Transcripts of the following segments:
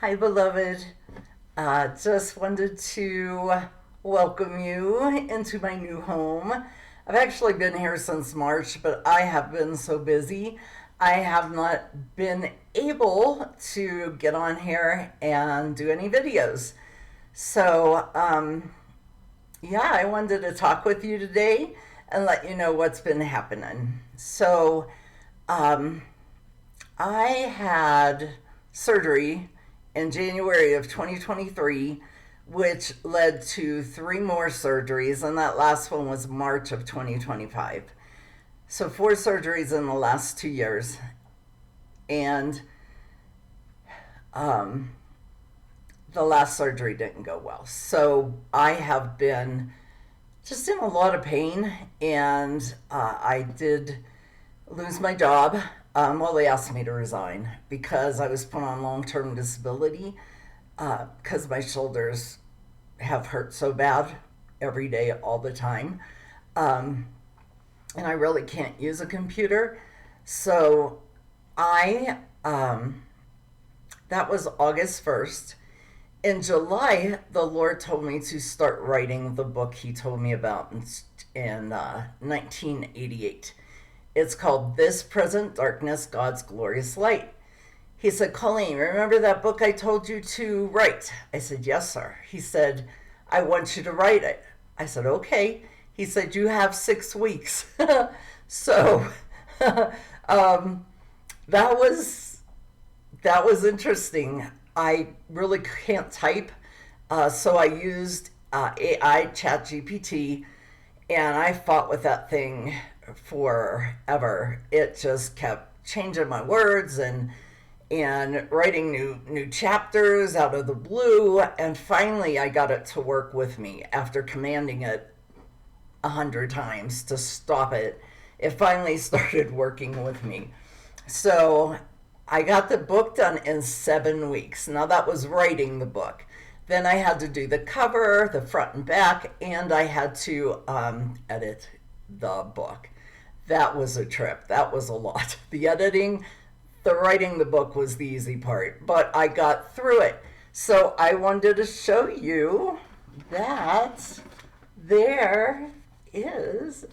Hi, beloved. Just wanted to welcome you into my new home. I've actually been here since March, but I have been so busy. I have not been able to get on here and do any videos. So, yeah, I wanted to talk with you today and let you know what's been happening. So, um, I had surgery in January of 2023, which led to three more surgeries, and that last one was March of 2025. So, four surgeries in the last 2 years. And um, the last surgery didn't go well. So, I have been just in a lot of pain, and I did lose my job. Well, they asked me to resign because I was put on long term disability because my shoulders have hurt so bad every day, all the time. Um, and I really can't use a computer. So that was August 1st. In July, the Lord told me to start writing the book He told me about in 1988. It's called This Present Darkness, God's Glorious Light. He said, Colleen, remember that book I told you to write? I said, yes, sir. He said, I want you to write it. I said, okay. He said, you have 6 weeks. So um, that was interesting. I really can't type, so I used AI Chat GPT, and I fought with that thing forever. It just kept changing my words and writing new chapters out of the blue, and finally I got it to work with me after commanding it 100 times to stop it. It finally started working with me. So I got the book done in 7 weeks. Now that was writing the book. Then I had to do the cover, the front and back, and I had to edit the book. That was a trip. That was a lot. The editing, the writing the book was the easy part, but I got through it. So I wanted to show you that there is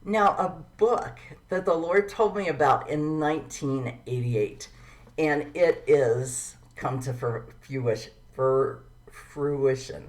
now a book that the Lord told me about in 1988, and it is come to fruition.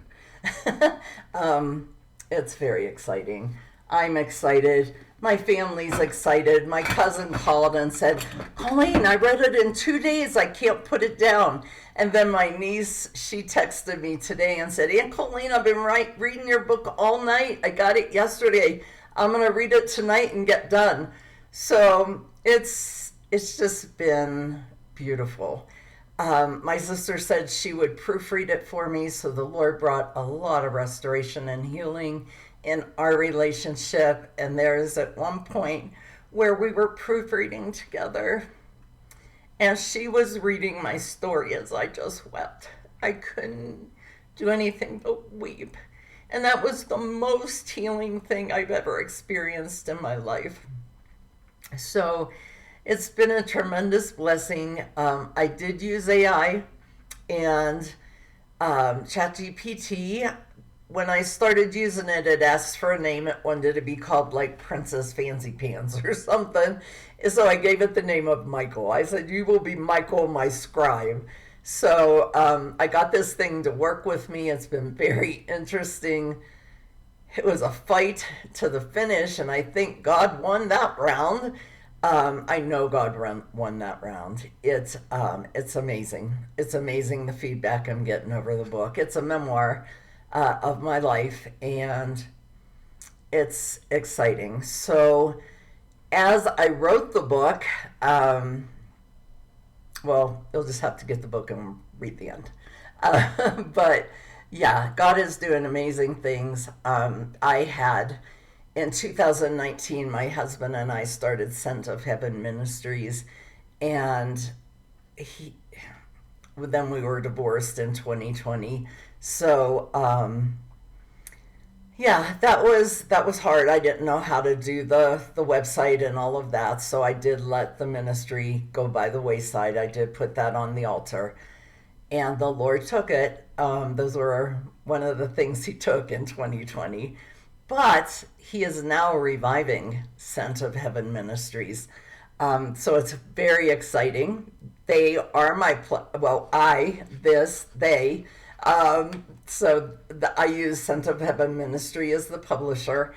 It's very exciting. I'm excited. My family's excited. My cousin called and said, Colleen, I read it in 2 days. I can't put it down. And then my niece, she texted me today and said, Aunt Colleen, I've been reading your book all night. I got it yesterday. I'm going to read it tonight and get done. So it's just been beautiful. My sister said she would proofread it for me, so the Lord brought a lot of restoration and healing in our relationship. And there's at one point where we were proofreading together, and she was reading my story as I just wept. I couldn't do anything but weep. And that was the most healing thing I've ever experienced in my life. So it's been a tremendous blessing. I did use AI and ChatGPT. When I started using it, it asked for a name. It wanted to be called like Princess Fancy Pants or something. So I gave it the name of Michael. I said, you will be Michael, my scribe. So I got this thing to work with me. It's been very interesting. It was a fight to the finish, and I think God won that round. I know God won that round. It's amazing. It's amazing the feedback I'm getting over the book. It's a memoir of my life, and it's exciting. So as I wrote the book, well, you'll just have to get the book and read the end. But yeah, God is doing amazing things. I had in 2019, my husband and I started Scent of Heaven Ministries, and then we were divorced in 2020. So yeah, that was hard. I didn't know how to do the website and all of that, so I did let the ministry go by the wayside. I did put that on the altar, and the Lord took it. Those were one of the things he took in 2020. But he is now reviving Scent of Heaven Ministries. So it's very exciting. They are my, they. I use Scent of Heaven Ministry as the publisher.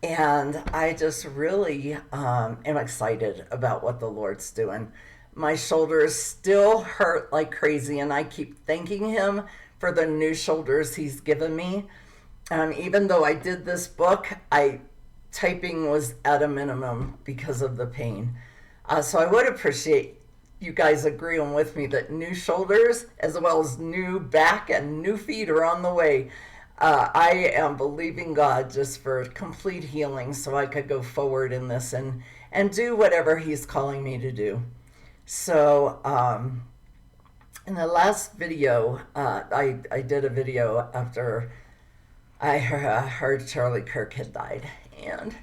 And I just really am excited about what the Lord's doing. My shoulders still hurt like crazy, and I keep thanking Him for the new shoulders He's given me. Even though I did this book, typing was at a minimum because of the pain. So I would appreciate you guys agreeing with me that new shoulders as well as new back and new feet are on the way. I am believing God just for complete healing so I could go forward in this and do whatever He's calling me to do. So, in the last video, I did a video after I heard Charlie Kirk had died. And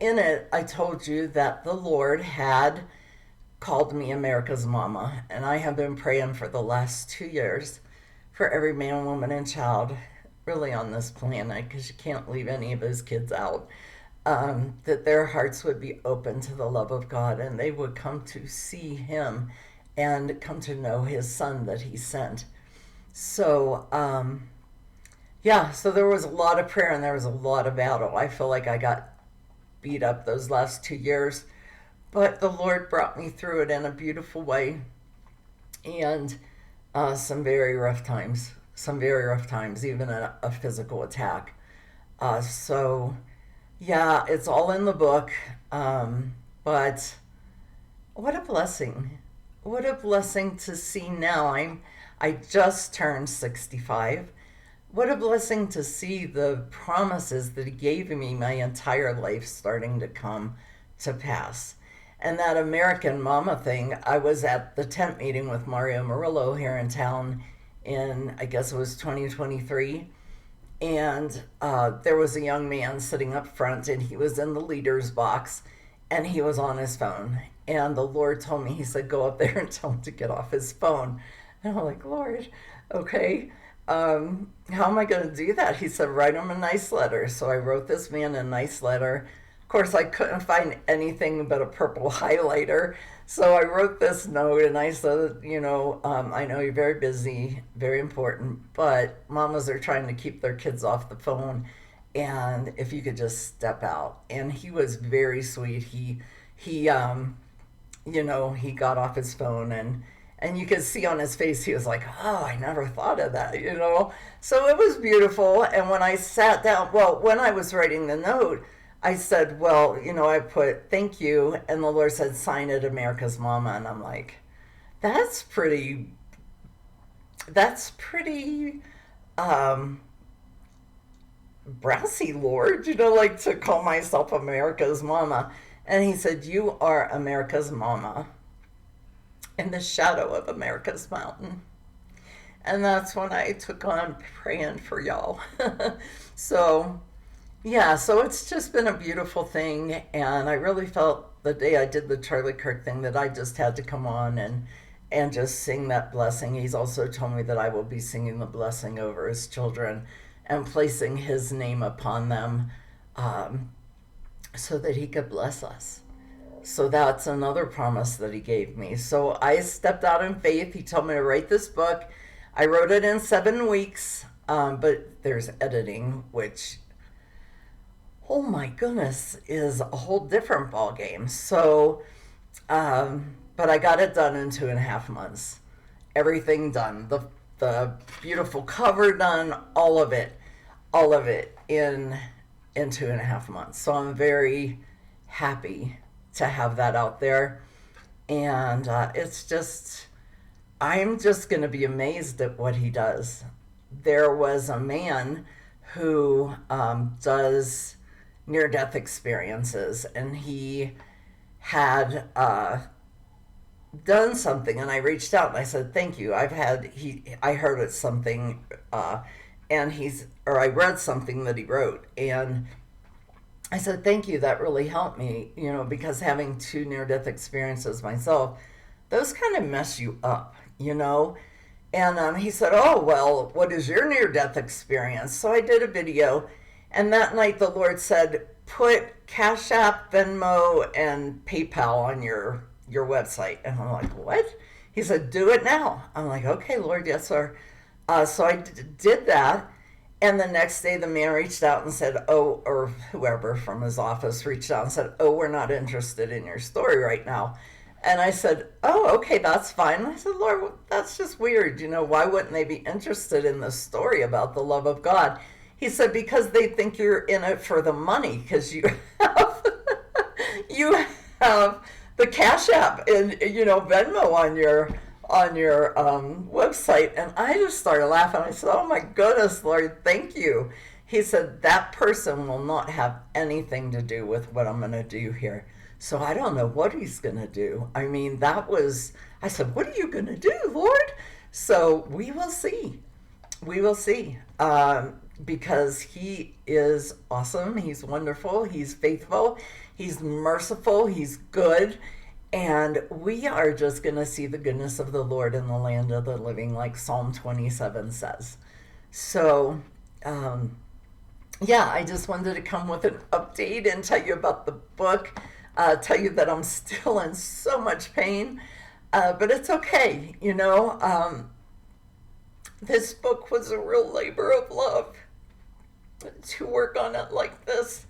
in it, I told you that the Lord had called me America's Mama. And I have been praying for the last 2 years for every man, woman, and child really on this planet, because you can't leave any of those kids out, that their hearts would be open to the love of God and they would come to see Him and come to know His Son that He sent. So, so there was a lot of prayer and there was a lot of battle. I feel like I got beat up those last 2 years, but the Lord brought me through it in a beautiful way. And some very rough times, even a physical attack. It's all in the book. But what a blessing. What a blessing to see now. I just turned 65. What a blessing to see the promises that He gave me my entire life starting to come to pass. And that American Mama thing, I was at the tent meeting with Mario Murillo here in town in, I guess it was 2023. And there was a young man sitting up front, and he was in the leader's box, and he was on his phone. And the Lord told me, He said, go up there and tell him to get off his phone. And I'm like, Lord, okay. How am I going to do that? He said, write him a nice letter. So I wrote this man a nice letter. Of course, I couldn't find anything but a purple highlighter. So I wrote this note and I said, I know you're very busy, very important, but mamas are trying to keep their kids off the phone. And if you could just step out. And he was very sweet. He got off his phone and you could see on his face, he was like, oh, I never thought of that, So it was beautiful. And when I sat down, when I was writing the note, I said, I put thank you, and the Lord said, sign it America's Mama. And I'm like, that's pretty brassy, Lord, like to call myself America's Mama. And He said, you are America's Mama in the shadow of America's mountain. And that's when I took on praying for y'all. So it's just been a beautiful thing, and I really felt the day I did the Charlie Kirk thing that I just had to come on and just sing that blessing. He's also told me that I will be singing the blessing over His children and placing His name upon them, so that He could bless us. So that's another promise that He gave me. So I stepped out in faith. He told me to write this book. I wrote it in 7 weeks, but there's editing, which, oh my goodness, is a whole different ball game. So, but I got it done in 2.5 months. Everything done, the beautiful cover done, all of it in 2.5 months. So I'm very happy to have that out there, and I'm just going to be amazed at what He does. There was a man who does near-death experiences, and he had done something, and I reached out and I said, thank you. I heard it's something, I read something that he wrote, and I said, thank you, that really helped me, because having 2 near-death experiences myself, those kind of mess you up, you know? And he said, "Oh, well, what is your near death experience?" So I did a video. And that night the Lord said, "Put Cash App, Venmo, and PayPal on your website." And I'm like, "What?" He said, "Do it now." I'm like, "Okay, Lord, yes, sir." So I did that. And the next day, the man reached out and said, "Oh," or whoever from his office reached out and said, "Oh, we're not interested in your story right now." And I said, "Oh, okay, that's fine." And I said, "Lord, that's just weird. Why wouldn't they be interested in this story about the love of God?" He said, "Because they think you're in it for the money, because have, you have the Cash App and, Venmo on your website." And I just started laughing. I said, "Oh my goodness, Lord, thank you." He said, "That person will not have anything to do with what I'm going to do here." So I don't know what he's going to do. I mean, I said, "What are you going to do, Lord?" So we will see. We will see. Because he is awesome. He's wonderful. He's faithful. He's merciful. He's good. And we are just going to see the goodness of the Lord in the land of the living, like Psalm 27 says. So, yeah, I just wanted to come with an update and tell you about the book, tell you that I'm still in so much pain, but it's okay. This book was a real labor of love to work on it like this.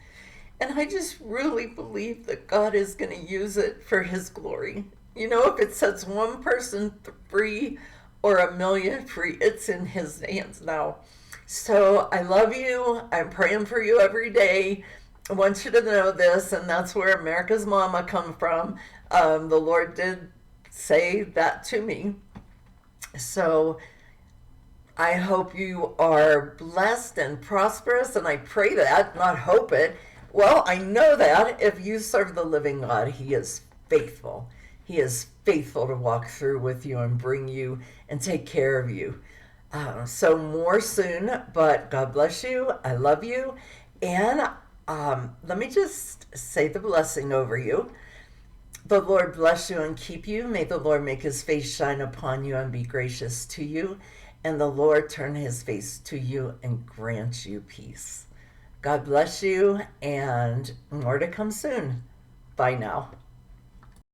And I just really believe that God is going to use it for His glory. If it sets one person free or a million free, it's in His hands now. So I love you. I'm praying for you every day. I want you to know this, and that's where America's Mama come from. The Lord did say that to me. So I hope you are blessed and prosperous, and I pray that, not hope it. Well, I know that if you serve the living God, He is faithful. He is faithful to walk through with you and bring you and take care of you. So more soon, but God bless you. I love you. And let me just say the blessing over you. The Lord bless you and keep you. May the Lord make His face shine upon you and be gracious to you. And the Lord turn His face to you and grant you peace. God bless you, and more to come soon. Bye now.